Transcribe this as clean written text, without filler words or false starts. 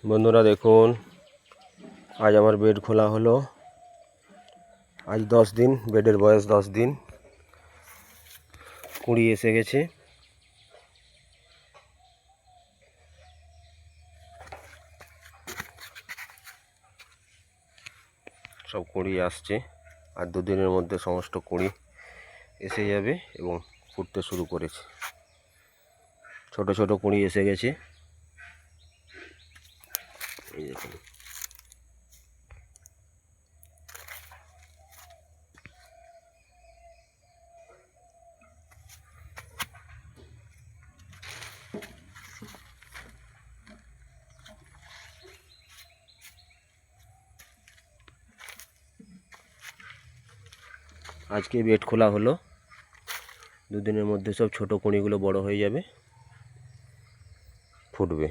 বন্ধুরা দেখুন, আজ আমার বেড খোলা হলো। আজ 10 দিন, বেডের বয়স 10 দিন। কুঁড়ি এসে গেছে। সব কুঁড়ি আসছে, আর 2 দিনের মধ্যে সমস্ত কুঁড়ি এসে যাবে এবং ফুটতে শুরু করেছে। ছোট ছোট কুঁড়ি এসে গেছে, এই দেখুন। আজকে বেড খোলা হলো। 2 দিনের মধ্যে সব ছোট কুঁড়িগুলো বড় হয়ে যাবে, ফুটবে।